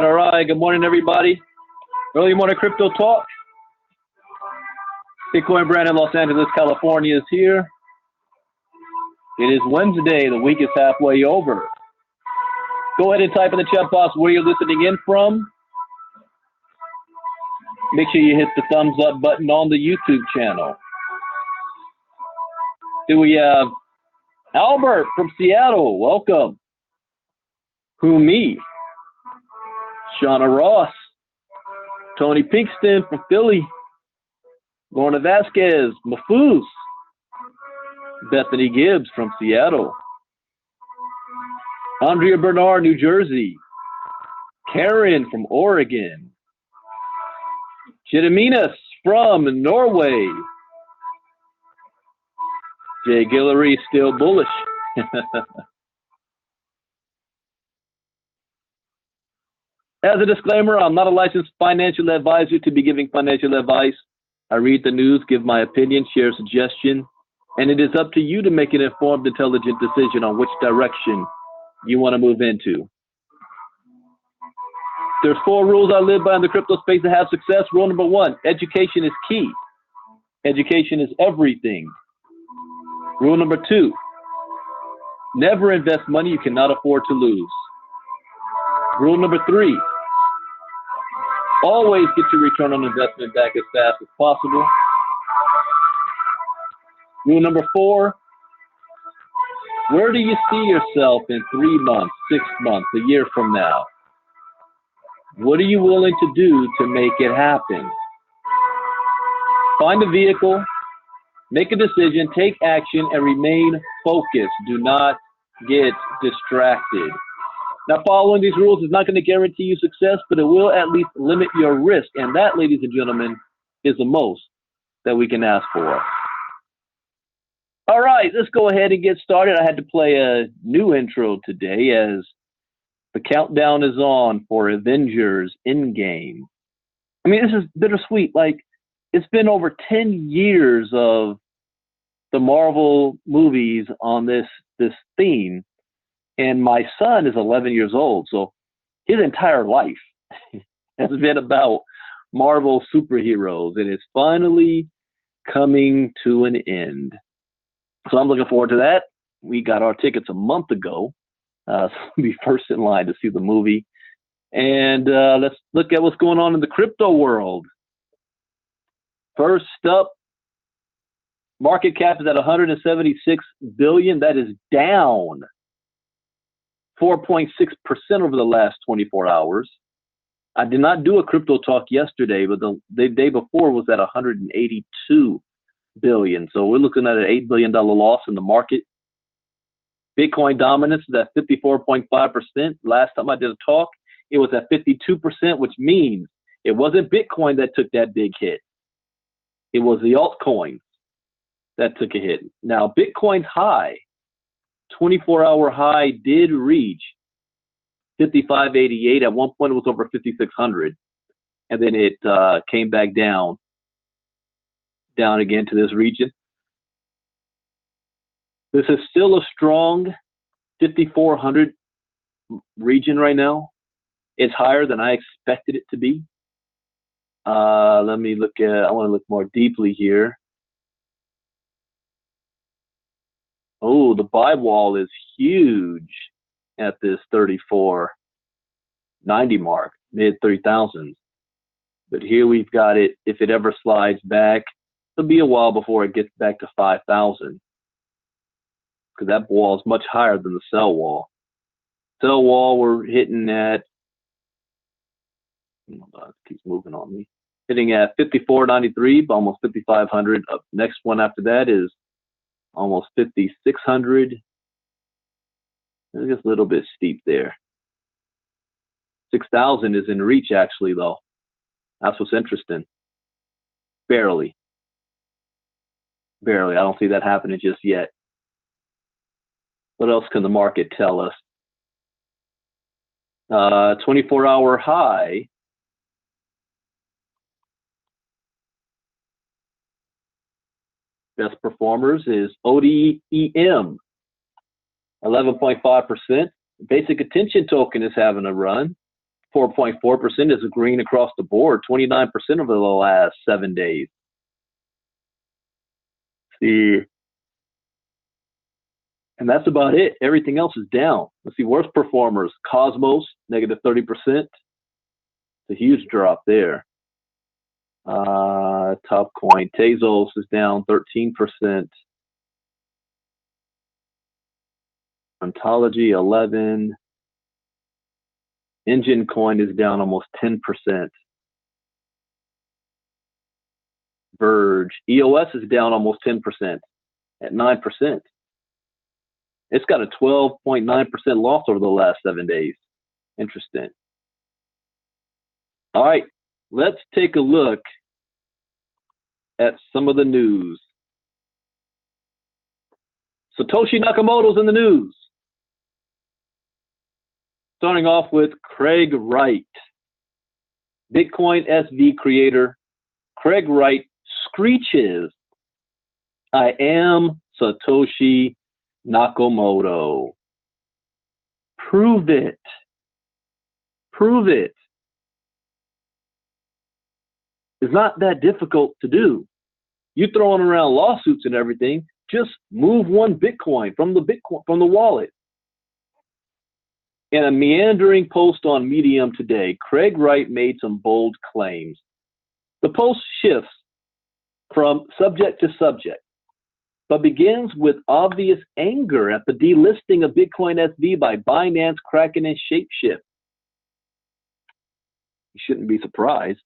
All right. Good morning, everybody. Early morning crypto talk. Bitcoin Brandon, Los Angeles, California is here. It is Wednesday. The week is halfway over. Go ahead and type in the chat box where you're listening in from. Make sure you hit the thumbs up button on the YouTube channel. Here we have Albert from Seattle. Welcome. Humi. Shauna Ross. Tony Pinkston from Philly. Lorna Vasquez. Mafoose. Bethany Gibbs from Seattle. Andrea Bernard, New Jersey. Karen from Oregon. Chidaminas from Norway. Jay Guillory, still bullish. As a disclaimer, I'm not a licensed financial advisor to be giving financial advice. I read the news, give my opinion, share a suggestion, and it is up to you to make an informed, intelligent decision on which direction you want to move into. There's 4 rules I live by in the crypto space to have success. Rule number 1, education is key. Education is everything. Rule number 2, never invest money you cannot afford to lose. Rule number 3, always get your return on investment back as fast as possible. Rule number 4, where do you see yourself in 3 months, 6 months, a year from now? What are you willing to do to make it happen? Find a vehicle, make a decision, take action, and remain focused. Do not get distracted. Now, following these rules is not going to guarantee you success, but it will at least limit your risk. And that, ladies and gentlemen, is the most that we can ask for. All right, let's go ahead and get started. I had to play a new intro today as the countdown is on for Avengers Endgame. I mean, this is bittersweet. Like, it's been over 10 years of the Marvel movies on this theme. And my son is 11 years old, so his entire life has been about Marvel superheroes, and it's finally coming to an end. So I'm looking forward to that. We got our tickets a month ago, so we'll be first in line to see the movie. And let's look at what's going on in the crypto world. First up, market cap is at 176 billion. That is down 4.6% over the last 24 hours. I did not do a crypto talk yesterday, but the day before was at 182 billion. So we're looking at an $8 billion loss in the market. Bitcoin dominance is at 54.5%. Last time I did a talk, it was at 52%, which means it wasn't Bitcoin that took that big hit. It was the altcoins that took a hit. Now, Bitcoin's high, 24-hour high, did reach 5588. At one point, it was over 5600, and then it came back down again to this region. This is still a strong 5400 region right now. It's higher than I expected it to be. Let me look at, I want to look more deeply here. Oh, the buy wall is huge at this 34.90 mark, mid 3,000s. But here we've got it. If it ever slides back, it'll be a while before it gets back to 5,000. Because that wall is much higher than the sell wall. Sell wall, we're hitting at, it keeps moving on me. Hitting at 54.93, almost 5,500. Up next one after that is almost 5,600. It's just a little bit steep there. 6,000 is in reach, actually, though. That's what's interesting. Barely. Barely. I don't see that happening just yet. What else can the market tell us? 24-hour high. Best performers is ODEM, 11.5%. Basic attention token is having a run. 4.4% is a green across the board. 29% over the last 7 days. See. And that's about it. Everything else is down. Let's see, worst performers. Cosmos, negative 30%. It's a huge drop there. Top coin. Tezos is down 13%. Ontology, 11. Engine coin is down almost 10%. Verge. EOS is down almost 10% at 9%. It's got a 12.9% loss over the last 7 days. Interesting. All right, let's take a look at some of the news. Satoshi Nakamoto's in the news. Starting off with Craig Wright. Bitcoin SV creator Craig Wright screeches, "I am Satoshi Nakamoto." Prove it. Prove it. It's not that difficult to do. You throwing around lawsuits and everything, just move one Bitcoin from the wallet. In a meandering post on Medium today, Craig Wright made some bold claims. The post shifts from subject to subject, but begins with obvious anger at the delisting of Bitcoin SV by Binance, Kraken, and Shapeshift. You shouldn't be surprised.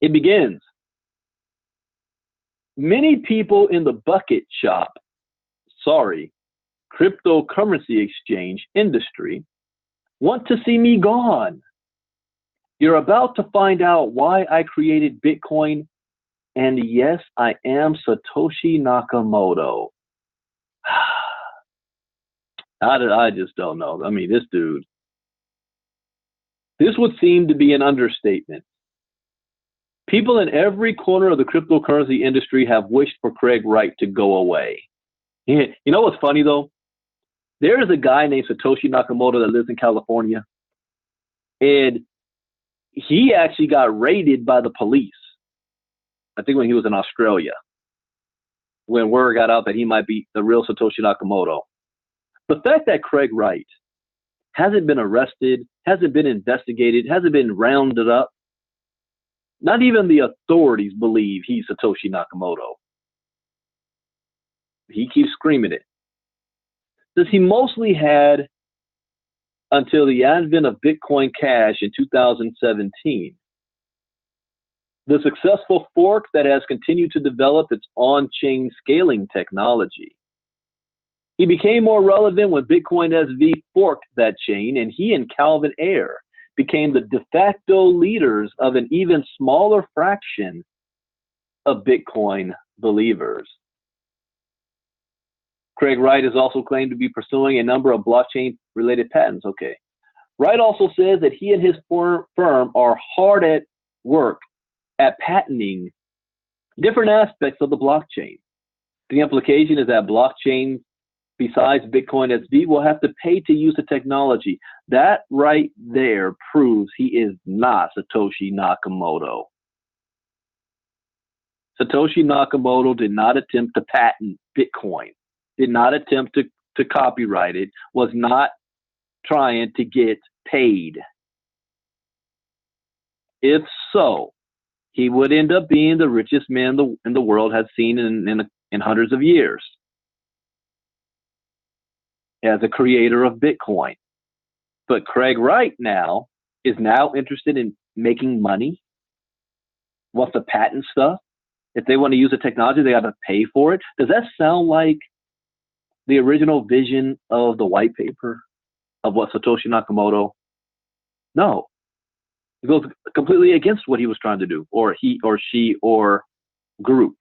It begins. Many people in the bucket shop, cryptocurrency exchange industry, want to see me gone. You're about to find out why I created Bitcoin, and yes, I am Satoshi Nakamoto. I just don't know. I mean, this dude. This would seem to be an understatement. People in every corner of the cryptocurrency industry have wished for Craig Wright to go away. You know what's funny, though? There is a guy named Satoshi Nakamoto that lives in California, and he actually got raided by the police. I think when he was in Australia, when word got out that he might be the real Satoshi Nakamoto. The fact that Craig Wright hasn't been arrested, hasn't been investigated, hasn't been rounded up, not even the authorities believe he's Satoshi Nakamoto. He keeps screaming it. Since he mostly had until the advent of Bitcoin Cash in 2017, the successful fork that has continued to develop its on-chain scaling technology. He became more relevant when Bitcoin SV forked that chain, and he and Calvin Ayre became the de facto leaders of an even smaller fraction of Bitcoin believers. Craig Wright is also claimed to be pursuing a number of blockchain-related patents. Okay. Wright also says that he and his firm are hard at work at patenting different aspects of the blockchain. The implication is that blockchain besides Bitcoin SV will have to pay to use the technology. That right there proves he is not Satoshi Nakamoto. Satoshi Nakamoto did not attempt to patent Bitcoin, did not attempt to copyright it, was not trying to get paid. If so, he would end up being the richest man in the world has seen in hundreds of years as a creator of Bitcoin. But Craig Wright now is now interested in making money, wants to patent stuff. If they want to use the technology, they got to pay for it. Does that sound like the original vision of the white paper of what Satoshi Nakamoto? No. It goes completely against what he was trying to do, or he or she or group.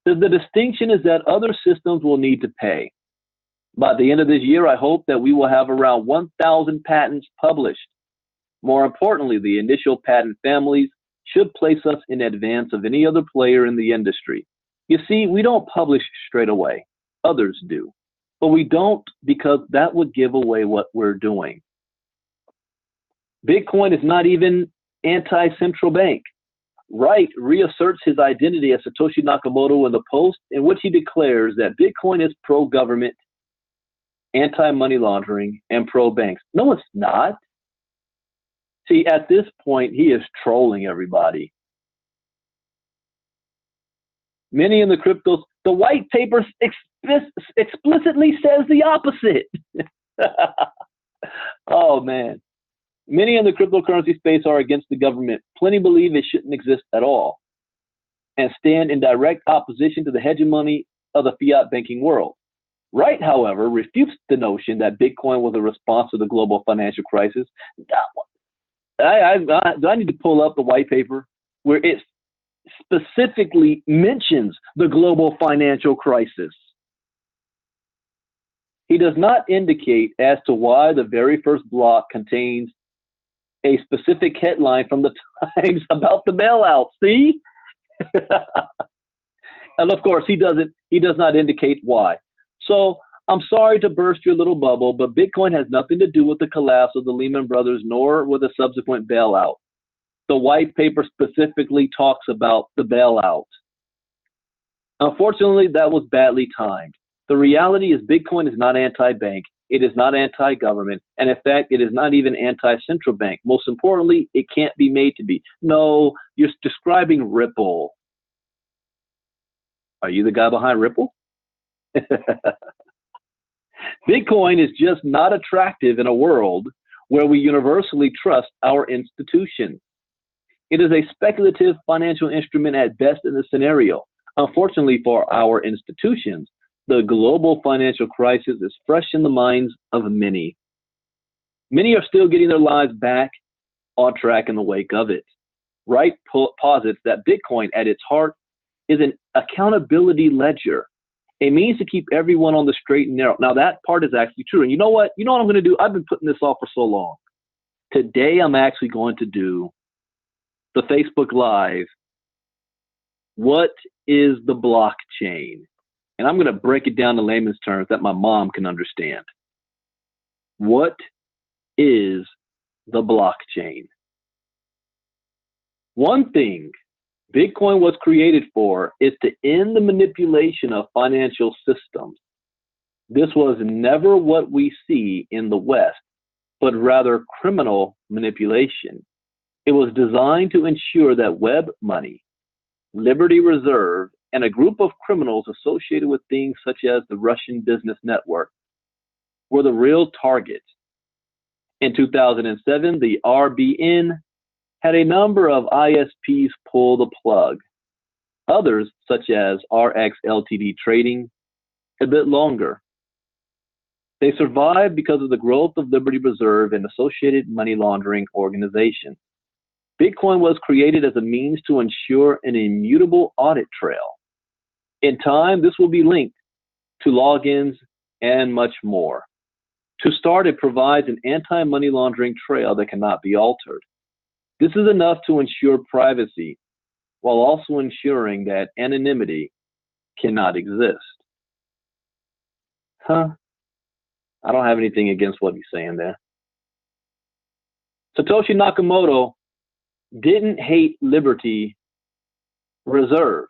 The distinction is that other systems will need to pay. By the end of this year, I hope that we will have around 1,000 patents published. More importantly, the initial patent families should place us in advance of any other player in the industry. You see, we don't publish straight away. Others do. But we don't because that would give away what we're doing. Bitcoin is not even anti-central bank. Wright reasserts his identity as Satoshi Nakamoto in the post in which he declares that Bitcoin is pro-government, anti-money laundering, and pro-banks. No, it's not. See, at this point, he is trolling everybody. Many in the cryptos, the white paper explicitly says the opposite. Oh, man. Many in the cryptocurrency space are against the government. Plenty believe it shouldn't exist at all and stand in direct opposition to the hegemony of the fiat banking world. Wright, however, refutes the notion that Bitcoin was a response to the global financial crisis. Do I need to pull up the white paper where it specifically mentions the global financial crisis? He does not indicate as to why the very first block contains a specific headline from the Times about the bailout. See? And of course, he does not indicate why. So I'm sorry to burst your little bubble, but Bitcoin has nothing to do with the collapse of the Lehman Brothers, nor with a subsequent bailout. The white paper specifically talks about the bailout. Unfortunately, that was badly timed. The reality is Bitcoin is not anti-bank. It is not anti-government. And in fact, it is not even anti-central bank. Most importantly, it can't be made to be. No, you're describing Ripple. Are you the guy behind Ripple? Bitcoin is just not attractive in a world where we universally trust our institutions. It is a speculative financial instrument at best in the scenario. Unfortunately for our institutions, the global financial crisis is fresh in the minds of many. Many are still getting their lives back on track in the wake of it. Wright posits that Bitcoin at its heart is an accountability ledger, a means to keep everyone on the straight and narrow. Now that part is actually true. And you know what? I'm going to do? I've been putting this off for so long. Today, I'm actually going to do the Facebook Live. What is the blockchain? And I'm going to break it down to layman's terms that my mom can understand. What is the blockchain? One thing Bitcoin was created for is to end the manipulation of financial systems. This was never what we see in the West, but rather criminal manipulation. It was designed to ensure that web money, Liberty Reserve, and a group of criminals associated with things such as the Russian business network were the real target. In 2007, the RBN had a number of ISPs pull the plug. Others, such as RX Ltd Trading, a bit longer. They survived because of the growth of Liberty Reserve and associated money laundering organizations. Bitcoin was created as a means to ensure an immutable audit trail. In time, this will be linked to logins and much more. To start, it provides an anti-money laundering trail that cannot be altered. This is enough to ensure privacy, while also ensuring that anonymity cannot exist. Huh? I don't have anything against what he's saying there. Satoshi Nakamoto didn't hate Liberty Reserve.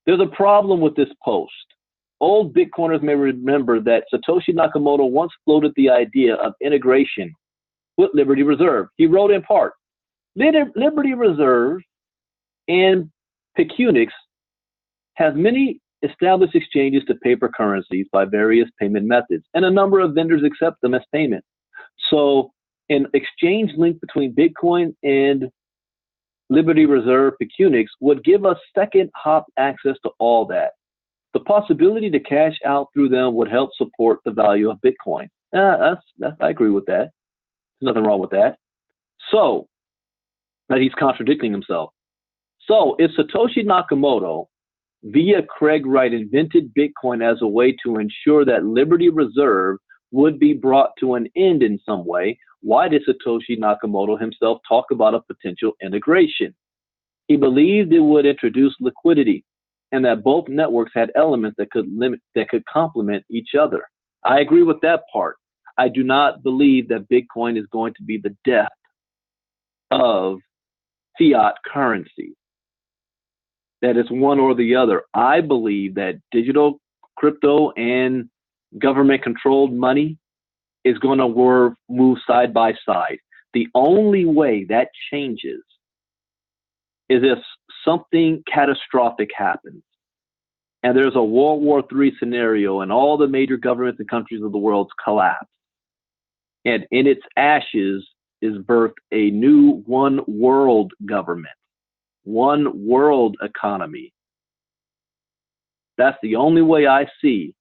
There's a problem with this post. Old Bitcoiners may remember that Satoshi Nakamoto once floated the idea of integration with Liberty Reserve. He wrote in part, Liberty Reserve and Pecunix has many established exchanges to paper currencies by various payment methods, and a number of vendors accept them as payment. So an exchange link between Bitcoin and Liberty Reserve Pecunix would give us second hop access to all that. The possibility to cash out through them would help support the value of Bitcoin. I agree with that. There's nothing wrong with that. So, that he's contradicting himself. So, if Satoshi Nakamoto, via Craig Wright, invented Bitcoin as a way to ensure that Liberty Reserve would be brought to an end in some way, why did Satoshi Nakamoto himself talk about a potential integration? He believed it would introduce liquidity and that both networks had elements that could complement each other. I agree with that part. I do not believe that Bitcoin is going to be the death of fiat currency. That it's one or the other. I believe that digital crypto and government-controlled money is going to move side by side. The only way that changes is if something catastrophic happens and there's a World War III scenario and all the major governments and countries of the world collapse. And in its ashes is birthed a new one world government, one world economy. That's the only way I see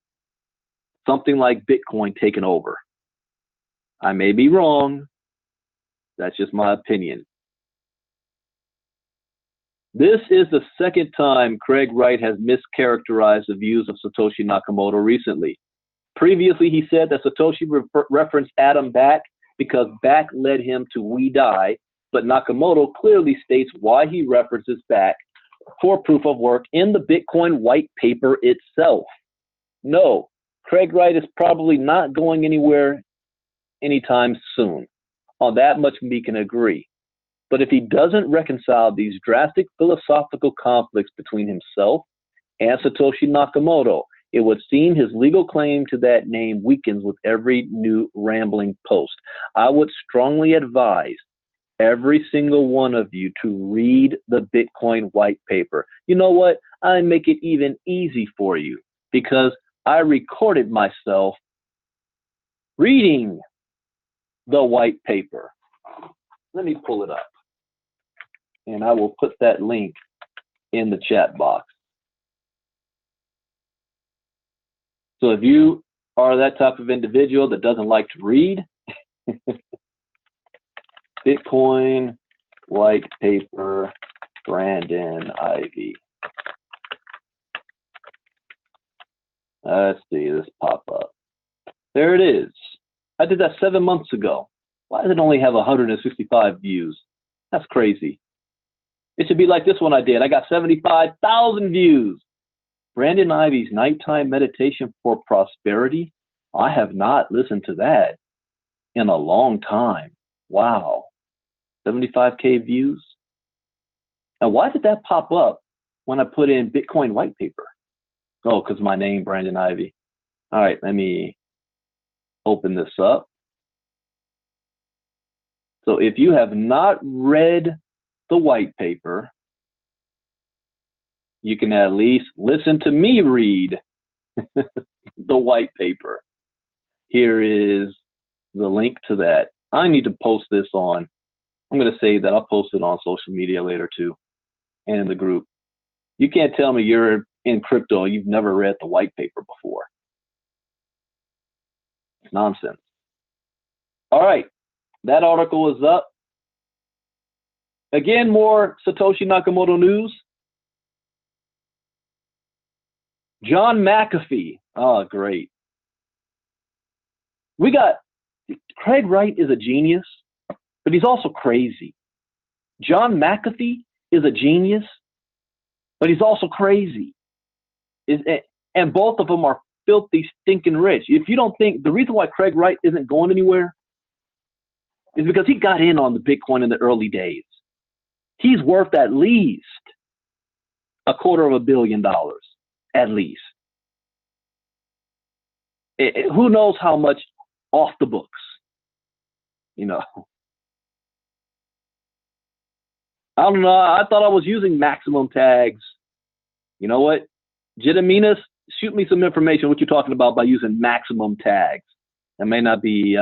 something like Bitcoin taking over. I may be wrong. That's just my opinion. This is the second time Craig Wright has mischaracterized the views of Satoshi Nakamoto recently. Previously, he said that Satoshi referenced Adam Back because Back led him to We Die, but Nakamoto clearly states why he references Back for proof of work in the Bitcoin white paper itself. No, Craig Wright is probably not going anywhere anytime soon. On that much we can agree. But if he doesn't reconcile these drastic philosophical conflicts between himself and Satoshi Nakamoto, it would seem his legal claim to that name weakens with every new rambling post. I would strongly advise every single one of you to read the Bitcoin white paper. You know what? I make it even easy for you because I recorded myself reading the white paper. Let me pull it up. And I will put that link in the chat box. So if you are that type of individual that doesn't like to read, Bitcoin white paper, Brandon Ivey. Let's see this pop up. There it is. I did that 7 months ago. Why does it only have 165 views? That's crazy. It should be like this one I did. I got 75,000 views. Brandon Ivey's Nighttime Meditation for Prosperity. I have not listened to that in a long time. Wow. 75K views. Now, why did that pop up when I put in Bitcoin white paper? Oh, because my name, Brandon Ivey. All right, let me open this up. So if you have not read the white paper, you can at least listen to me read the white paper. Here is the link to that. I need to post this on. I'm going to save that. I'll post it on social media later too, and in the group. You can't tell me you're in crypto and you've never read the white paper before. It's nonsense. All right, that article is up. Again, more Satoshi Nakamoto news. John McAfee. Oh, great. We got Craig Wright is a genius, but he's also crazy. John McAfee is a genius, but he's also crazy. And both of them are filthy, stinking rich. If you don't think the reason why Craig Wright isn't going anywhere is because he got in on the Bitcoin in the early days. He's worth at least $250 million, at least. Who knows how much off the books, you know. I don't know. I thought I was using maximum tags. You know what? Jitaminas, shoot me some information what you're talking about by using maximum tags. I might not be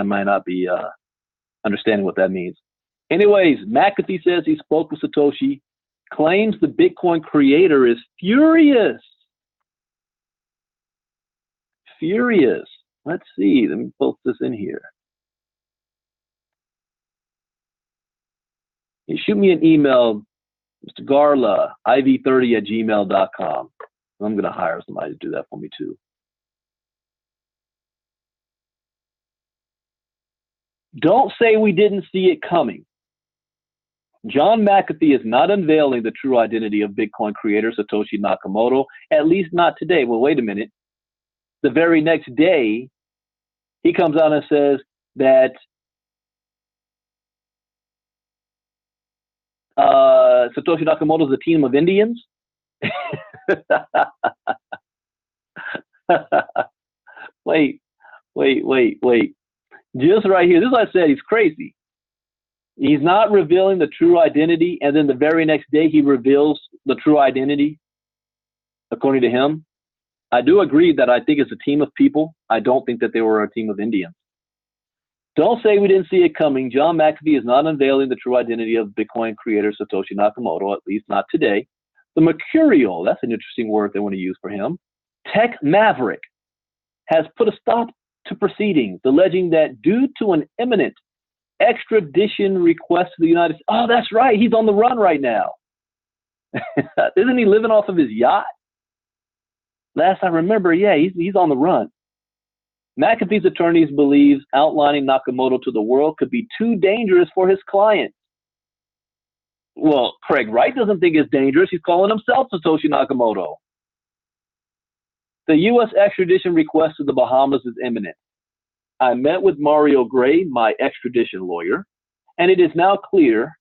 understanding what that means. Anyways, McAfee says he spoke with Satoshi, claims the Bitcoin creator is furious. Furious. Let's see. Let me post this in here. You shoot me an email, Mr. Garla, iv30@gmail.com. I'm going to hire somebody to do that for me too. Don't say we didn't see it coming. John McAfee is not unveiling the true identity of Bitcoin creator Satoshi Nakamoto, at least not today. Well, wait a minute. The very next day, he comes out and says that Satoshi Nakamoto is a team of Indians. Wait. Just right here. This is what I said. He's crazy. He's not revealing the true identity, and then the very next day he reveals the true identity, according to him. I do agree that I think it's a team of people. I don't think that they were a team of Indians. Don't say we didn't see it coming. John McAfee is not unveiling the true identity of Bitcoin creator Satoshi Nakamoto, at least not today. The mercurial, that's an interesting word they want to use for him, tech maverick, has put a stop to proceedings, alleging that due to an imminent extradition request to the United States. Oh, that's right. He's on the run right now. Isn't he living off of his yacht? Last I remember, yeah, he's on the run. McAfee's attorneys believe outlining Nakamoto to the world could be too dangerous for his clients. Well, Craig Wright doesn't think it's dangerous. He's calling himself Satoshi Nakamoto. The U.S. extradition request to the Bahamas is imminent. I met with Mario Gray, my extradition lawyer, and it is now clear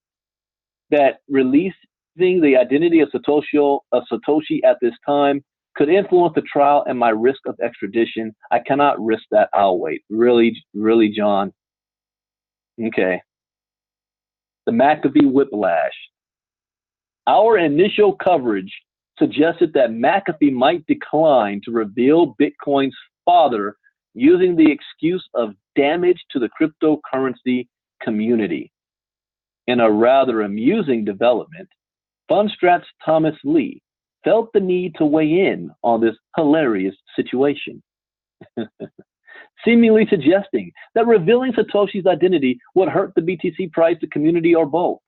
that releasing the identity of Satoshi at this time could influence the trial and my risk of extradition. I cannot risk that. I'll wait. Really, John? Okay. The McAfee whiplash. Our initial coverage suggested that McAfee might decline to reveal Bitcoin's father using the excuse of damage to the cryptocurrency community. In a rather amusing development, Fundstrat's Thomas Lee felt the need to weigh in on this hilarious situation, seemingly suggesting that revealing Satoshi's identity would hurt the BTC price, the community, or both.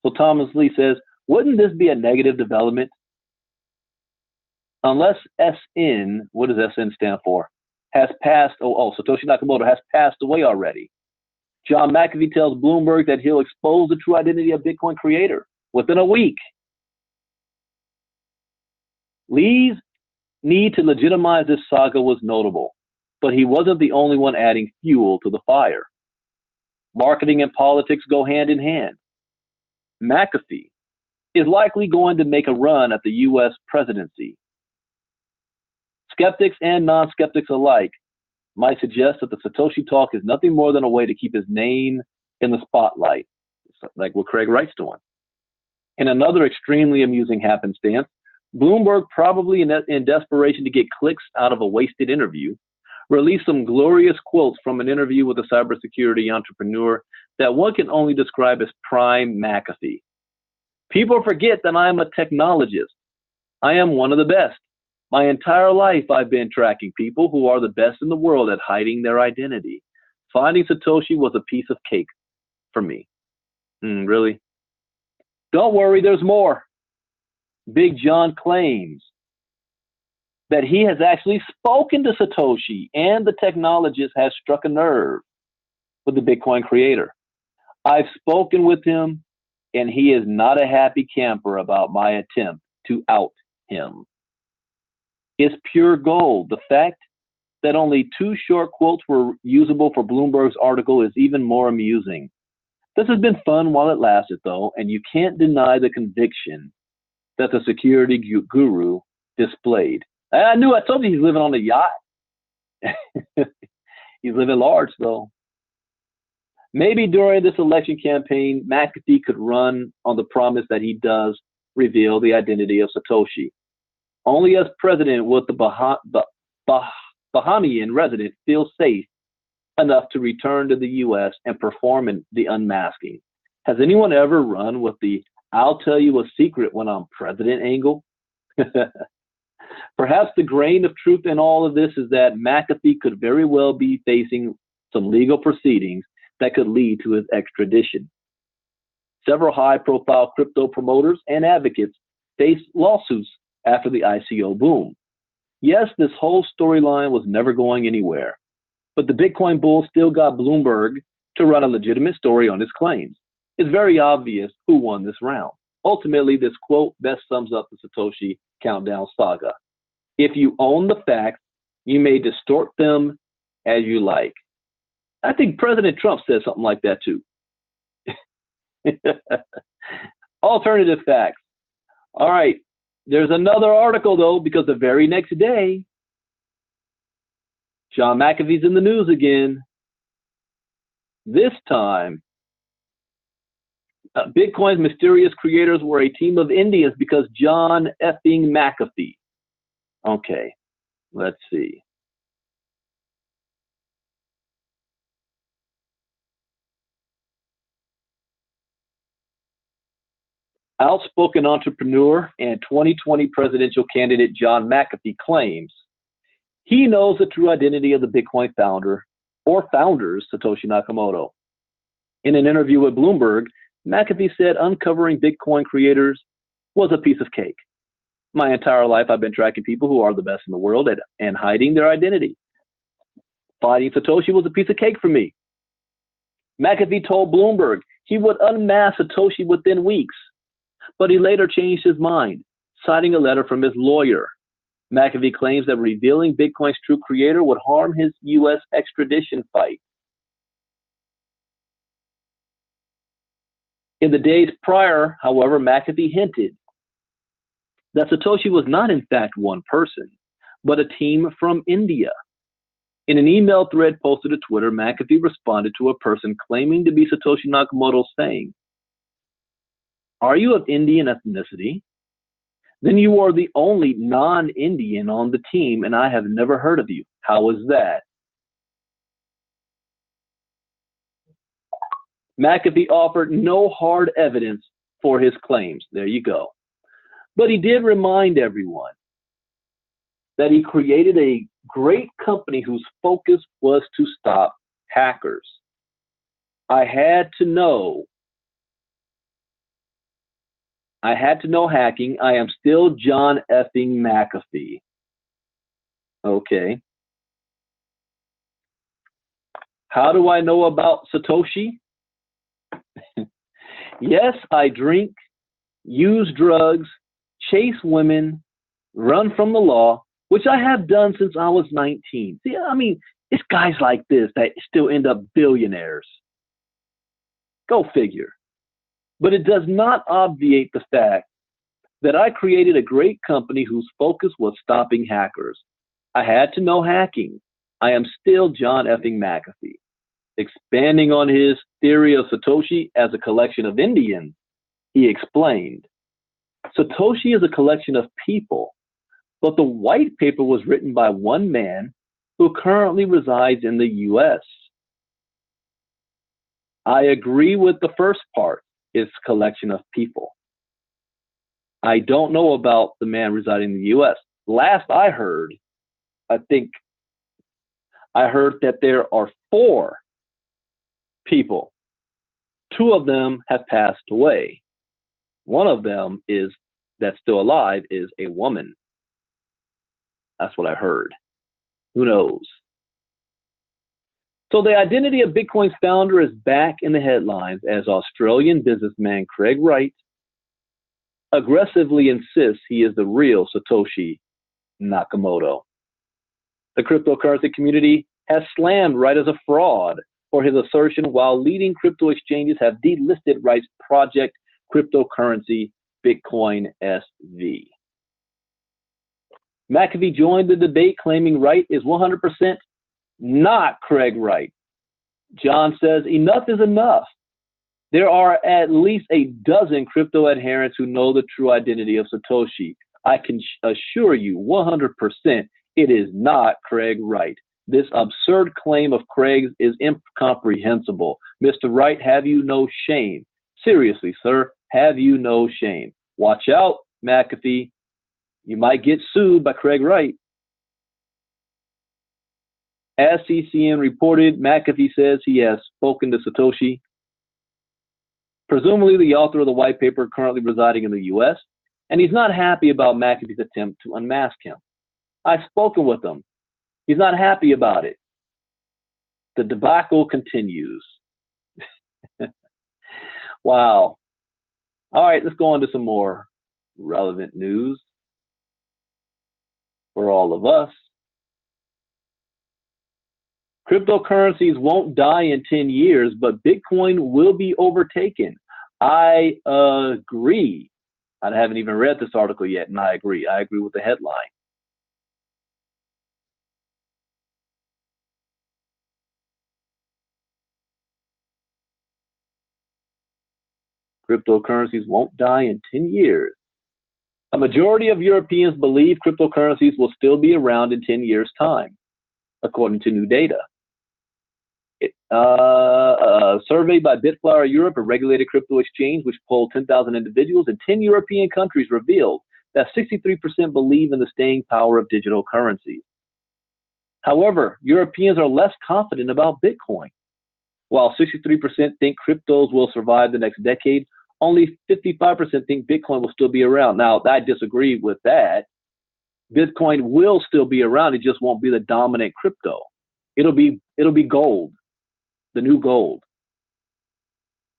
So Thomas Lee says, wouldn't this be a negative development? Unless SN, what does SN stand for? Has passed, Satoshi Nakamoto has passed away already. John McAfee tells Bloomberg that he'll expose the true identity of Bitcoin creator within a week. Lee's need to legitimize this saga was notable, but he wasn't the only one adding fuel to the fire. Marketing and politics go hand in hand. McAfee is likely going to make a run at the U.S. presidency. Skeptics and non-skeptics alike might suggest that the Satoshi talk is nothing more than a way to keep his name in the spotlight, like what Craig Wright's doing. In another extremely amusing happenstance, Bloomberg, probably in desperation to get clicks out of a wasted interview, released some glorious quotes from an interview with a cybersecurity entrepreneur that one can only describe as prime McAfee. People forget that I am a technologist. I am one of the best. My entire life, I've been tracking people who are the best in the world at hiding their identity. Finding Satoshi was a piece of cake for me. Really? Don't worry, there's more. Big John claims that he has actually spoken to Satoshi, and the technologist has struck a nerve with the Bitcoin creator. I've spoken with him, and he is not a happy camper about my attempt to out him. is pure gold. The fact that only two short quotes were usable for Bloomberg's article is even more amusing. This has been fun while it lasted, though, and you can't deny the conviction that the security guru displayed. I told you he's living on a yacht. He's living large, though. Maybe during this election campaign, McAfee could run on the promise that he does reveal the identity of Satoshi. Only as president would the Bahamian resident feel safe enough to return to the U.S. and perform in the unmasking. Has anyone ever run with the "I'll tell you a secret when I'm president" angle? Perhaps the grain of truth in all of this is that McAfee could very well be facing some legal proceedings that could lead to his extradition. Several high-profile crypto promoters and advocates faced lawsuits after the ICO boom. Yes, this whole storyline was never going anywhere, but the Bitcoin bull still got Bloomberg to run a legitimate story on his claims. It's very obvious who won this round. Ultimately, this quote best sums up the Satoshi countdown saga. If you own the facts, you may distort them as you like. I think President Trump said something like that too. Alternative facts. All right. There's another article, though, because the very next day, John McAfee's in the news again. This time, Bitcoin's mysterious creators were a team of Indians because John effing McAfee. Okay, let's see. Outspoken entrepreneur and 2020 presidential candidate John McAfee claims he knows the true identity of the Bitcoin founder or founders, Satoshi Nakamoto. In an interview with Bloomberg, McAfee said uncovering Bitcoin creators was a piece of cake. My entire life, I've been tracking people who are the best in the world and hiding their identity. Finding Satoshi was a piece of cake for me. McAfee told Bloomberg he would unmask Satoshi within weeks, but he later changed his mind, citing a letter from his lawyer. McAfee claims that revealing Bitcoin's true creator would harm his U.S. extradition fight. In the days prior, however, McAfee hinted that Satoshi was not in fact one person, but a team from India. In an email thread posted to Twitter, McAfee responded to a person claiming to be Satoshi Nakamoto saying, "Are you of Indian ethnicity? Then you are the only non-Indian on the team, and I have never heard of you. How is that?" McAfee offered no hard evidence for his claims. There you go. But he did remind everyone that he created a great company whose focus was to stop hackers. I had to know hacking. I am still John effing McAfee. Okay. How do I know about Satoshi? Yes, I drink, use drugs, chase women, run from the law, which I have done since I was 19. See, I mean, it's guys like this that still end up billionaires. Go figure. But it does not obviate the fact that I created a great company whose focus was stopping hackers. I had to know hacking. I am still John effing McAfee. Expanding on his theory of Satoshi as a collection of Indians, he explained, Satoshi is a collection of people, but the white paper was written by one man who currently resides in the U.S. I agree with the first part, it's a collection of people. I don't know about the man residing in the U.S. Last I heard, I heard that there are 4 people. 2 of them have passed away. One of them that's still alive is a woman. That's what I heard. Who knows? So the identity of Bitcoin's founder is back in the headlines as Australian businessman Craig Wright aggressively insists he is the real Satoshi Nakamoto. The cryptocurrency community has slammed Wright as a fraud for his assertion, while leading crypto exchanges have delisted Wright's project cryptocurrency Bitcoin SV. McAfee joined the debate, claiming Wright is 100% not Craig Wright. John says, enough is enough. There are at least a dozen crypto adherents who know the true identity of Satoshi. I can assure you 100% it is not Craig Wright. This absurd claim of Craig's is incomprehensible. Mr. Wright, have you no shame? Seriously, sir, have you no shame? Watch out, McAfee. You might get sued by Craig Wright. As CCN reported, McAfee says he has spoken to Satoshi, presumably the author of the white paper currently residing in the U.S., and he's not happy about McAfee's attempt to unmask him. I've spoken with him. He's not happy about it. The debacle continues. Wow. All right, let's go on to some more relevant news for all of us. Cryptocurrencies won't die in 10 years, but Bitcoin will be overtaken. I agree. I haven't even read this article yet, and I agree. I agree with the headline. Cryptocurrencies won't die in 10 years. A majority of Europeans believe cryptocurrencies will still be around in 10 years' time, according to new data. A survey by Bitflower Europe, a regulated crypto exchange, which polled 10,000 individuals in 10 European countries, revealed that 63% believe in the staying power of digital currencies. However, Europeans are less confident about Bitcoin. While 63% think cryptos will survive the next decade, only 55% think Bitcoin will still be around. Now, I disagree with that. Bitcoin will still be around. It just won't be the dominant crypto. It'll be gold, the new gold.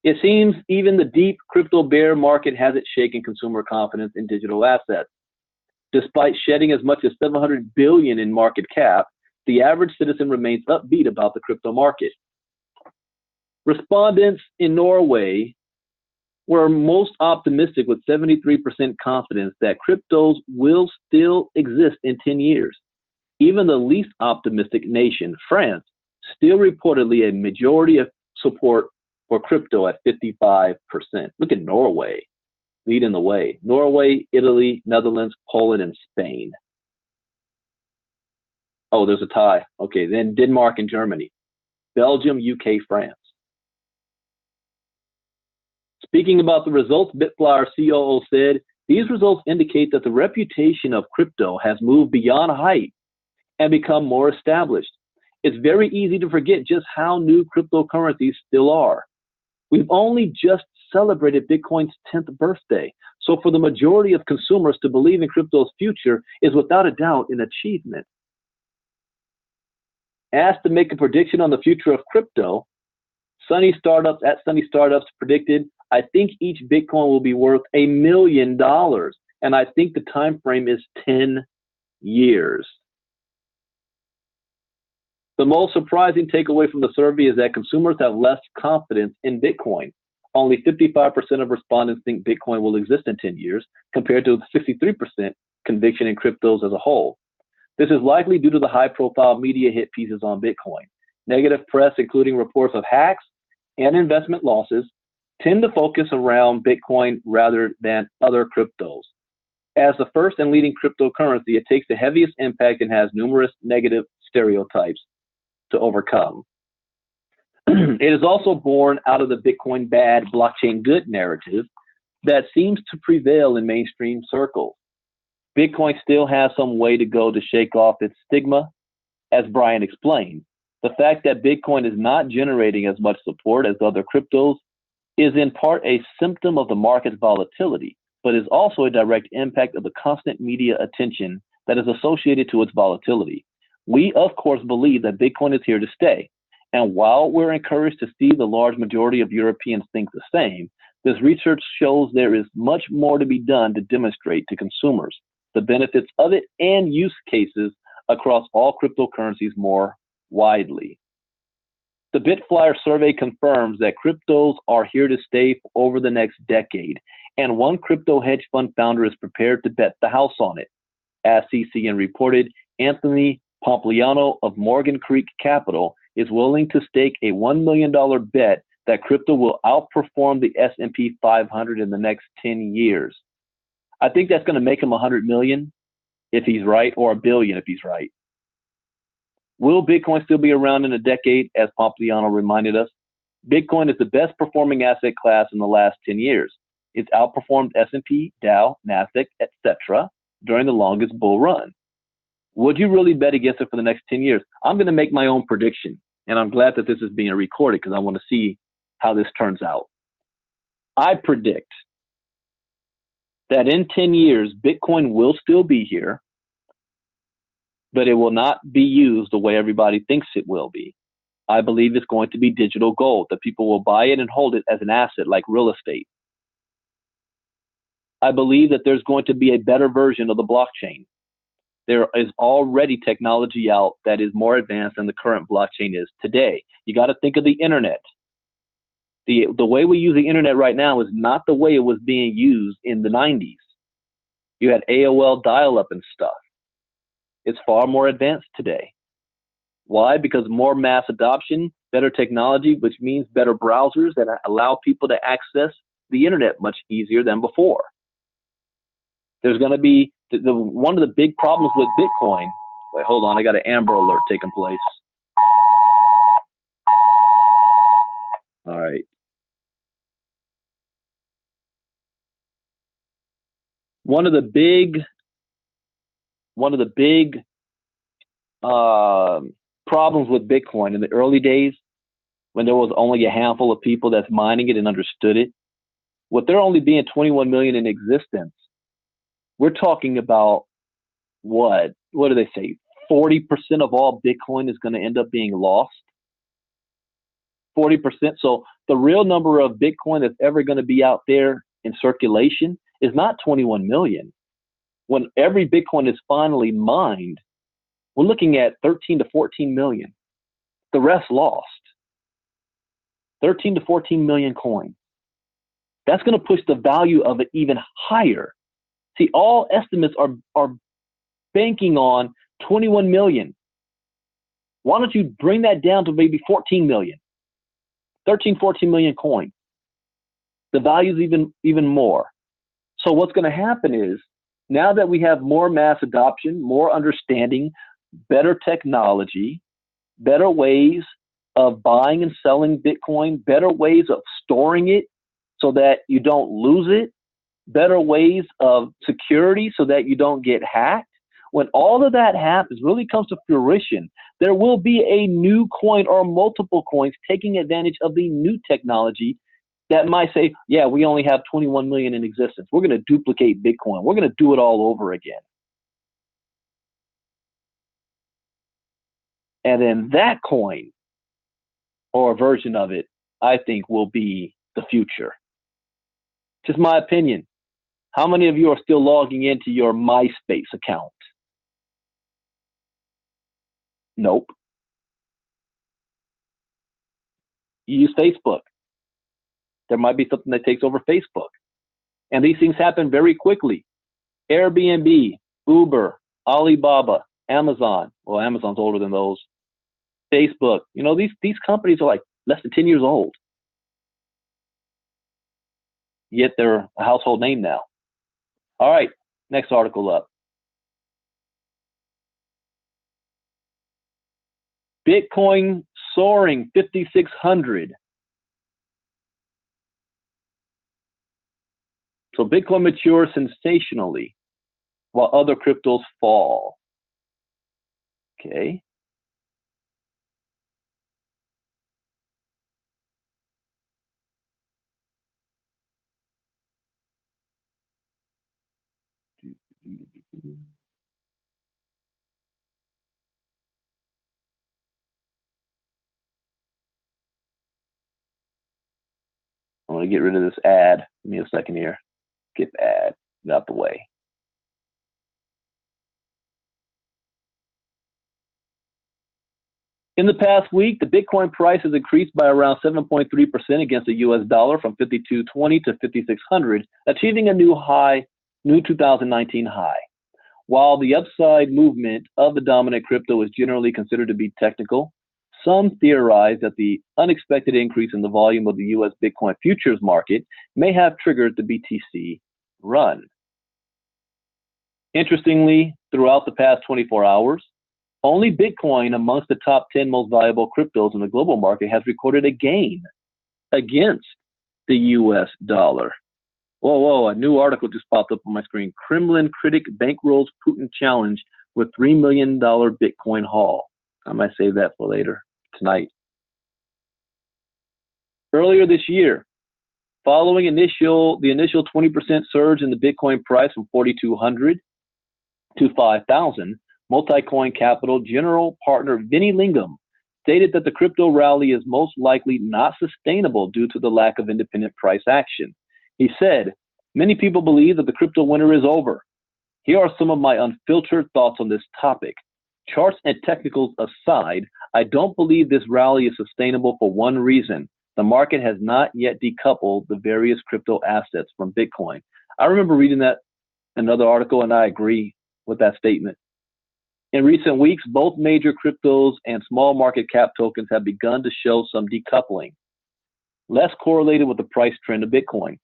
It seems even the deep crypto bear market hasn't shaken consumer confidence in digital assets. Despite shedding as much as $700 billion in market cap, the average citizen remains upbeat about the crypto market. Respondents in Norway were most optimistic, with 73% confidence that cryptos will still exist in 10 years. Even the least optimistic nation, France, still reportedly a majority of support for crypto at 55%. Look at Norway, leading the way. Norway, Italy, Netherlands, Poland, and Spain. Oh, there's a tie. Okay, then Denmark and Germany. Belgium, UK, France. Speaking about the results, Bitflower COO said, these results indicate that the reputation of crypto has moved beyond hype and become more established. It's very easy to forget just how new cryptocurrencies still are. We've only just celebrated Bitcoin's 10th birthday. So for the majority of consumers to believe in crypto's future is without a doubt an achievement. Asked to make a prediction on the future of crypto, Sunny Startups predicted, I think each Bitcoin will be worth $1 million, and I think the time frame is 10 years. The most surprising takeaway from the survey is that consumers have less confidence in Bitcoin. Only 55% of respondents think Bitcoin will exist in 10 years, compared to 63% conviction in cryptos as a whole. This is likely due to the high-profile media hit pieces on Bitcoin. Negative press, including reports of hacks and investment losses, tend to focus around Bitcoin rather than other cryptos. As the first and leading cryptocurrency, it takes the heaviest impact and has numerous negative stereotypes to overcome. It is also born out of the Bitcoin bad, blockchain good narrative that seems to prevail in mainstream circles. Bitcoin still has some way to go to shake off its stigma, as Brian explained. The fact that Bitcoin is not generating as much support as other cryptos is in part a symptom of the market's volatility, but is also a direct impact of the constant media attention that is associated to its volatility. We, of course, believe that Bitcoin is here to stay. And while we're encouraged to see the large majority of Europeans think the same, this research shows there is much more to be done to demonstrate to consumers the benefits of it and use cases across all cryptocurrencies more widely. The BitFlyer survey confirms that cryptos are here to stay over the next decade, and one crypto hedge fund founder is prepared to bet the house on it. As CCN reported, Anthony Pompliano of Morgan Creek Capital is willing to stake a $1 million bet that crypto will outperform the S&P 500 in the next 10 years. I think that's going to make him 100 million if he's right, or a billion if he's right. Will Bitcoin still be around in a decade? As Pompliano reminded us, Bitcoin is the best performing asset class in the last 10 years. It's outperformed S&P, Dow, NASDAQ, etc. during the longest bull run. Would you really bet against it for the next 10 years? I'm going to make my own prediction, and I'm glad that this is being recorded because I want to see how this turns out. I predict that in 10 years, Bitcoin will still be here, but it will not be used the way everybody thinks it will be. I believe it's going to be digital gold, that people will buy it and hold it as an asset like real estate. I believe that there's going to be a better version of the blockchain. There is already technology out that is more advanced than the current blockchain is today. You got to think of the internet. The way we use the internet right now is not the way it was being used in the 90s. You had AOL dial-up and stuff. It's far more advanced today. Why? Because more mass adoption, better technology, which means better browsers that allow people to access the internet much easier than before. There's going to be one of the big problems with Bitcoin. Wait, hold on. I got an Amber Alert taking place. All right. One of the big problems with Bitcoin in the early days, when there was only a handful of people that's mining it and understood it, with there only being 21 million in existence, we're talking about what do they say? 40% of all Bitcoin is going to end up being lost. 40%. So the real number of Bitcoin that's ever going to be out there in circulation is not 21 million. When every Bitcoin is finally mined, we're looking at 13 to 14 million. The rest lost. 13 to 14 million coins. That's going to push the value of it even higher. See, all estimates are banking on 21 million. Why don't you bring that down to maybe 14 million? 13, 14 million coins. The value is even more. So what's going to happen is, now that we have more mass adoption, more understanding, better technology, better ways of buying and selling Bitcoin, better ways of storing it so that you don't lose it, better ways of security so that you don't get hacked. When all of that happens, really comes to fruition, there will be a new coin or multiple coins taking advantage of the new technology that might say, yeah, we only have 21 million in existence. We're going to duplicate Bitcoin. We're going to do it all over again. And then that coin or a version of it, I think, will be the future. Just my opinion. How many of you are still logging into your MySpace account? Nope. You use Facebook. There might be something that takes over Facebook. And these things happen very quickly. Airbnb, Uber, Alibaba, Amazon. Well, Amazon's older than those. Facebook. You know, these companies are like less than 10 years old. Yet they're a household name now. All right, next article up. Bitcoin soaring 5,600. So Bitcoin matures sensationally while other cryptos fall. Okay. I'm going to get rid of this ad. Give me a second here. Skip ad. Get out the way. In the past week, the Bitcoin price has increased by around 7.3% against the US dollar from 52.20 to 5600, achieving a new 2019 high. While the upside movement of the dominant crypto is generally considered to be technical, some theorize that the unexpected increase in the volume of the US Bitcoin futures market may have triggered the BTC run. Interestingly, throughout the past 24 hours, only Bitcoin amongst the top 10 most valuable cryptos in the global market has recorded a gain against the US dollar. Whoa, a new article just popped up on my screen. Kremlin critic bankrolls Putin challenge with $3 million Bitcoin haul. I might save that for later tonight. Earlier this year, following the initial 20% surge in the Bitcoin price from 4,200 to 5,000, multi-coin capital general partner Vinny Lingham stated that the crypto rally is most likely not sustainable due to the lack of independent price action. He said, "Many people believe that the crypto winter is over. Here are some of my unfiltered thoughts on this topic. Charts and technicals aside, I don't believe this rally is sustainable for one reason. The market has not yet decoupled the various crypto assets from Bitcoin." I remember reading that in another article, and I agree with that statement. In recent weeks, both major cryptos and small market cap tokens have begun to show some decoupling, less correlated with the price trend of Bitcoin.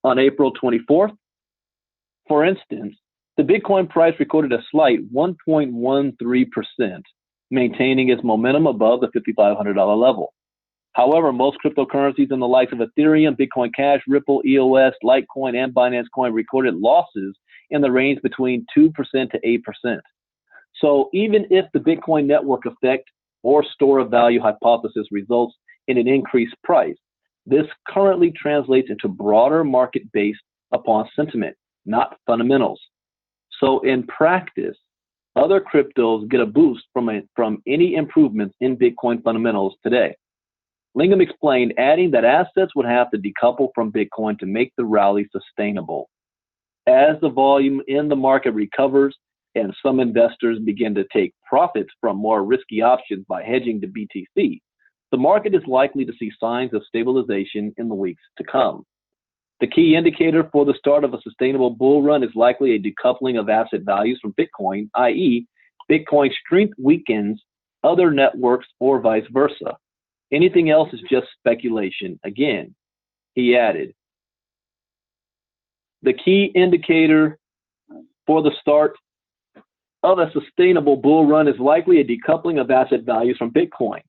On April 24th, for instance, the Bitcoin price recorded a slight 1.13%, maintaining its momentum above the $5,500 level. However, most cryptocurrencies in the likes of Ethereum, Bitcoin Cash, Ripple, EOS, Litecoin, and Binance Coin recorded losses in the range between 2% to 8%. So even if the Bitcoin network effect or store of value hypothesis results in an increased price, this currently translates into broader market based upon sentiment, not fundamentals. So in practice, other cryptos get a boost from any improvements in Bitcoin fundamentals today. Lingham explained, adding that assets would have to decouple from Bitcoin to make the rally sustainable. As the volume in the market recovers and some investors begin to take profits from more risky options by hedging to BTC, the market is likely to see signs of stabilization in the weeks to come. The key indicator for the start of a sustainable bull run is likely a decoupling of asset values from Bitcoin, i.e., Bitcoin strength weakens other networks or vice versa. Anything else is just speculation. Again, he added, the key indicator for the start of a sustainable bull run is likely a decoupling of asset values from Bitcoin.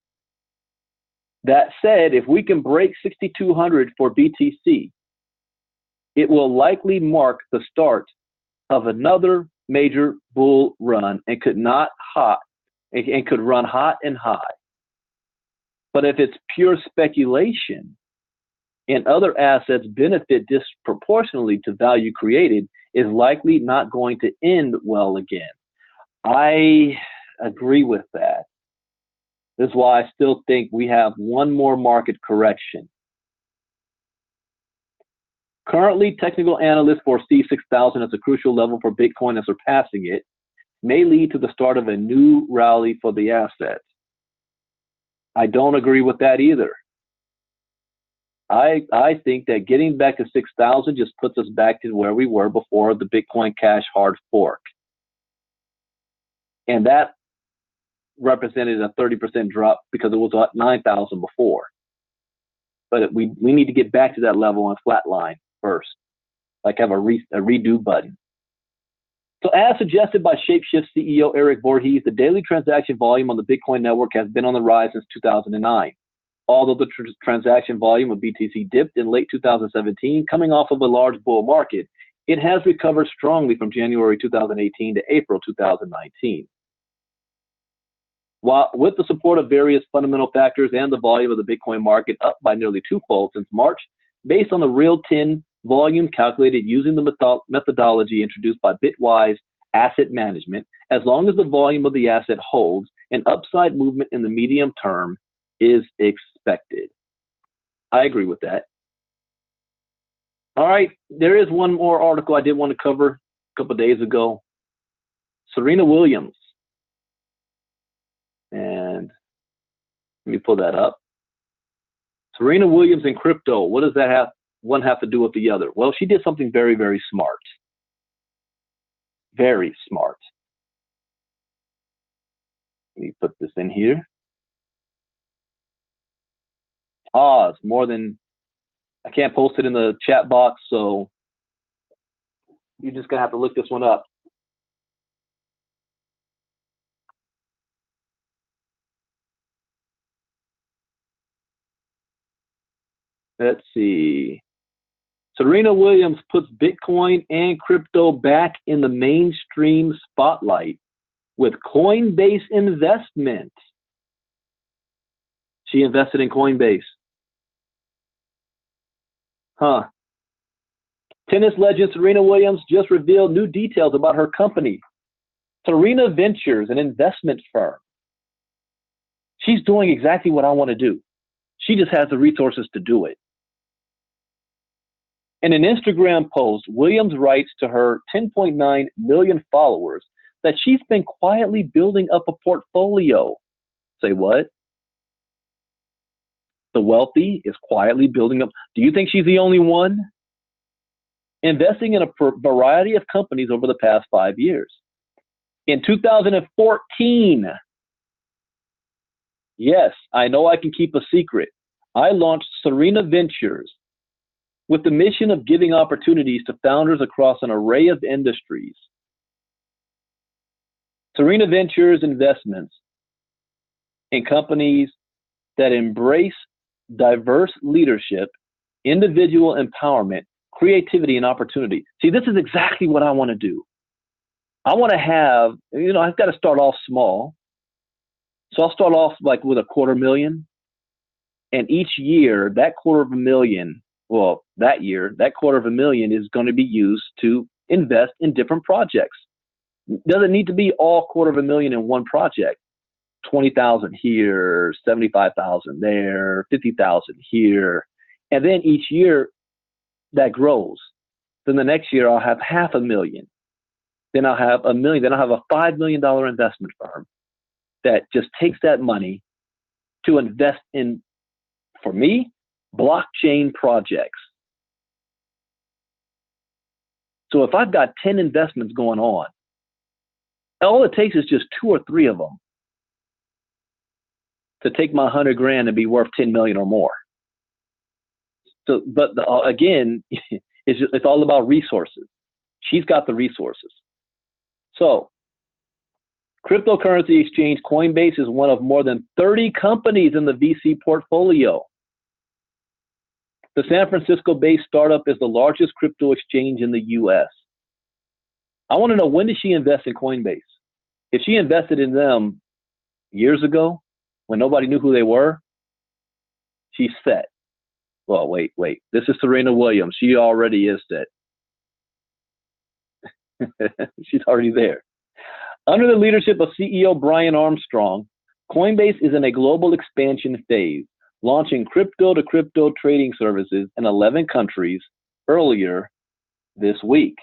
That said, if we can break 6,200 for BTC, it will likely mark the start of another major bull run and could run hot and high. But if it's pure speculation and other assets benefit disproportionately to value created, is likely not going to end well again. I agree with that. This is why I still think we have one more market correction. Currently, technical analysts foresee 6,000 as a crucial level for Bitcoin, and surpassing it may lead to the start of a new rally for the asset. I don't agree with that either. I think that getting back to 6,000 just puts us back to where we were before the Bitcoin Cash hard fork. And that represented a 30% drop because it was at 9,000 before. But we need to get back to that level on flatline first, like have a redo button. So as suggested by Shapeshift CEO Eric Voorhees, the daily transaction volume on the Bitcoin network has been on the rise since 2009. Although the transaction volume of BTC dipped in late 2017, coming off of a large bull market, it has recovered strongly from January 2018 to April 2019. While with the support of various fundamental factors and the volume of the Bitcoin market up by nearly twofold since March, based on the real 10 volume calculated using the methodology introduced by Bitwise Asset Management, as long as the volume of the asset holds, an upside movement in the medium term is expected. I agree with that. All right, there is one more article I did want to cover a couple of days ago. Serena Williams. And Let me pull that up. Serena Williams and crypto. What does that have? One have to do with the other? Well, she did something very, very smart. Very smart. Let me put this in here. It's more than, I can't post it in the chat box, so you're just going to have to look this one up. Let's see. Serena Williams puts Bitcoin and crypto back in the mainstream spotlight with Coinbase investment. She invested in Coinbase. Tennis legend Serena Williams just revealed new details about her company, Serena Ventures, an investment firm. She's doing exactly what I want to do. She just has the resources to do it. In an Instagram post, Williams writes to her 10.9 million followers that she's been quietly building up a portfolio. Say what? The wealthy is quietly building up. Do you think she's the only one? Investing in a variety of companies over the past 5 years. In 2014, yes, I know I can keep a secret, I launched Serena Ventures with the mission of giving opportunities to founders across an array of industries. Serena Ventures investments in companies that embrace diverse leadership, individual empowerment, creativity, and opportunity. See, this is exactly what I want to do. I want to have, I've got to start off small. So I'll start off like with $250,000. And each year, that $250,000, that year, that $250,000 is going to be used to invest in different projects. Doesn't need to be all $250,000 in one project. 20,000 here, 75,000 there, 50,000 here. And then each year that grows. Then the next year I'll have $500,000. Then I'll have $1 million. Then I'll have a $5 million investment firm that just takes that money to invest in, for me, blockchain projects. So if I've got 10 investments going on, all it takes is just 2 or 3 of them to take my $100,000 and be worth 10 million or more. So, but again, it's all about resources. She's got the resources. So, cryptocurrency exchange Coinbase is one of more than 30 companies in the VC portfolio. The San Francisco-based startup is the largest crypto exchange in the U.S. I want to know, when did she invest in Coinbase? If she invested in them years ago, when nobody knew who they were, she's set. Well, wait. This is Serena Williams. She already is set. She's already there. Under the leadership of CEO Brian Armstrong, Coinbase is in a global expansion phase, launching crypto-to-crypto trading services in 11 countries earlier this week.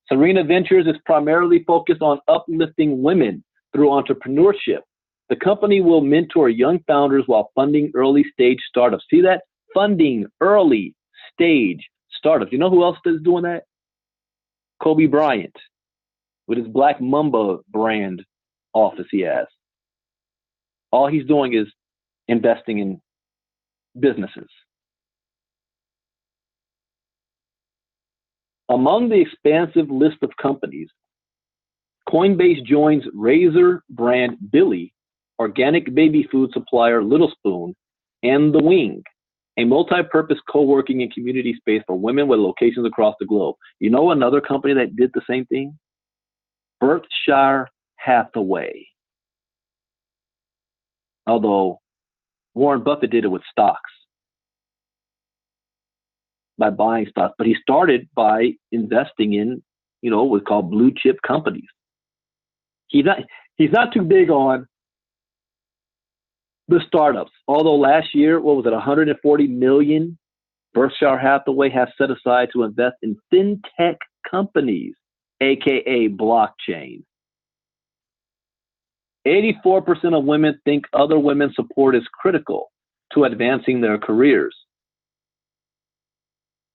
Serena Ventures is primarily focused on uplifting women through entrepreneurship. The company will mentor young founders while funding early-stage startups. See that? Funding early-stage startups. You know who else is doing that? Kobe Bryant, with his Black Mamba brand office he has. All he's doing is investing in businesses. Among the expansive list of companies, Coinbase joins Razor brand Billy, organic baby food supplier Little Spoon, and The Wing, a multi-purpose co-working and community space for women with locations across the globe. You know another company that did the same thing? Berkshire Hathaway. Although Warren Buffett did it with stocks, by buying stocks, but he started by investing in, what's called blue chip companies. He's not too big on the startups. Although last year, 140 million Berkshire Hathaway has set aside to invest in fintech companies, aka blockchain. 84% of women think other women's support is critical to advancing their careers.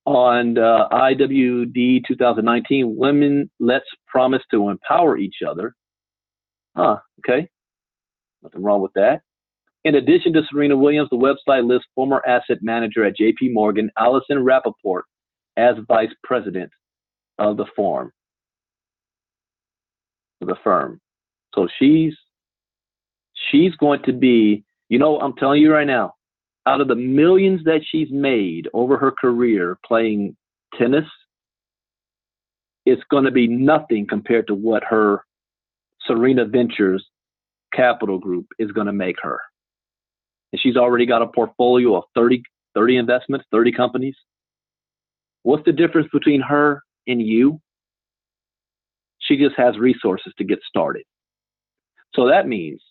On IWD 2019, Women Let's Promise to Empower Each Other. Okay. Nothing wrong with that. In addition to Serena Williams, the website lists former asset manager at JP Morgan, Allison Rappaport, as vice president of the firm. So she's going to be, I'm telling you right now, out of the millions that she's made over her career playing tennis, it's going to be nothing compared to what her Serena Ventures Capital Group is going to make her. And she's already got a portfolio of 30 investments, 30 companies. What's the difference between her and you? She just has resources to get started. So that means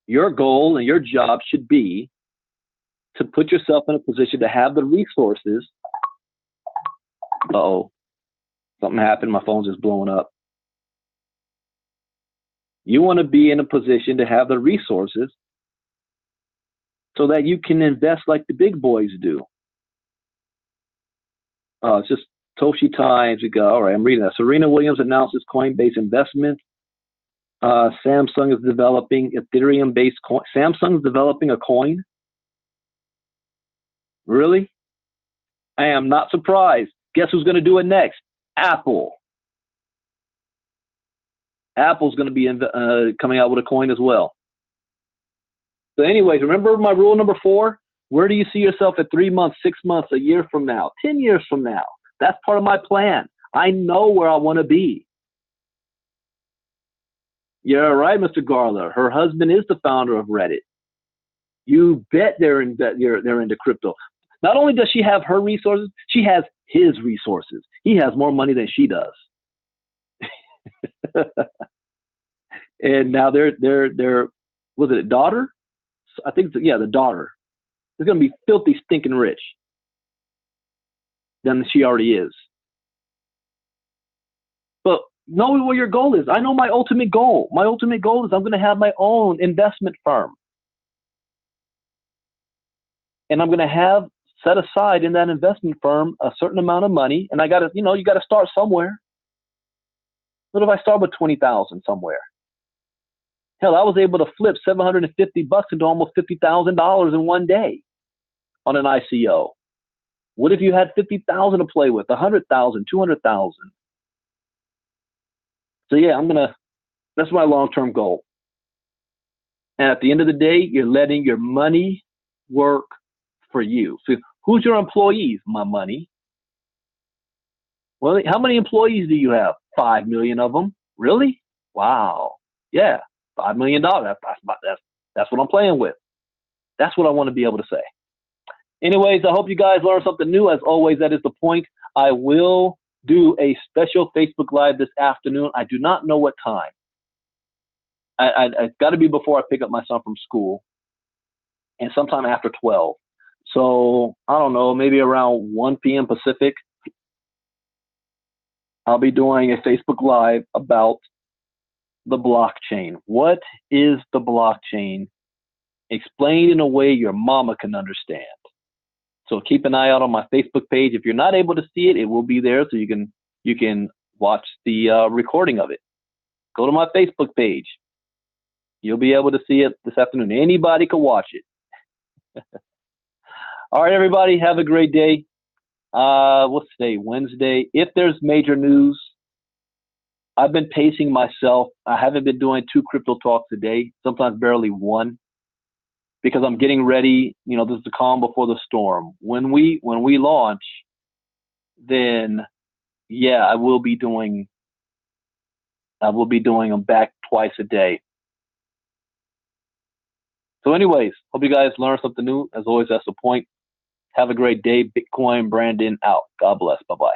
your goal and your job should be to put yourself in a position to have the resources. Uh-oh, something happened. My phone's just blowing up. You want to be in a position to have the resources so that you can invest like the big boys do. It's just Satoshi Times. We go, all right, I'm reading that. Serena Williams announces Coinbase investment. Samsung is developing Ethereum-based coin. Samsung is developing a coin? Really? I am not surprised. Guess who's going to do it next? Apple. Apple's going to be coming out with a coin as well. So anyways, remember my rule number 4? Where do you see yourself at 3 months, 6 months, a year from now, 10 years from now? That's part of my plan. I know where I want to be. You're right, Mr. Garler. Her husband is the founder of Reddit. You bet they're into crypto. Not only does she have her resources, she has his resources. He has more money than she does. And now their was it a daughter? I think the daughter is going to be filthy stinking rich than she already is. But know what your goal is. I know my ultimate goal. My ultimate goal is I'm going to have my own investment firm. And I'm going to have set aside in that investment firm a certain amount of money. And I got to, you got to start somewhere. What if I start with 20,000 somewhere? Hell, I was able to flip $750 into almost $50,000 in one day on an ICO. What if you had 50,000 to play with, 100,000, 200,000? So yeah, that's my long-term goal. And at the end of the day, you're letting your money work for you. So who's your employees? My money. Well, how many employees do you have? 5 million of them. Really? Wow. Yeah, $5 million. That's what I'm playing with. That's what I want to be able to say. Anyways, I hope you guys learned something new. As always, that is the point. I will do a special Facebook Live this afternoon. I do not know what time. It's got to be before I pick up my son from school and sometime after 12. So I don't know, maybe around 1 p.m. Pacific. I'll be doing a Facebook Live about the blockchain. What is the blockchain? Explained in a way your mama can understand. So keep an eye out on my Facebook page. If you're not able to see it, it will be there so you can watch the recording of it. Go to my Facebook page. You'll be able to see it this afternoon. Anybody can watch it. All right, everybody, have a great day. What's today? Wednesday. If there's major news, I've been pacing myself. I haven't been doing 2 crypto talks a day, sometimes barely 1, because I'm getting ready. This is the calm before the storm. When we launch, then yeah, I will be doing them back twice a day. So anyways, hope you guys learned something new. As always, that's the point. Have a great day. Bitcoin Brandon out. God bless. Bye-bye.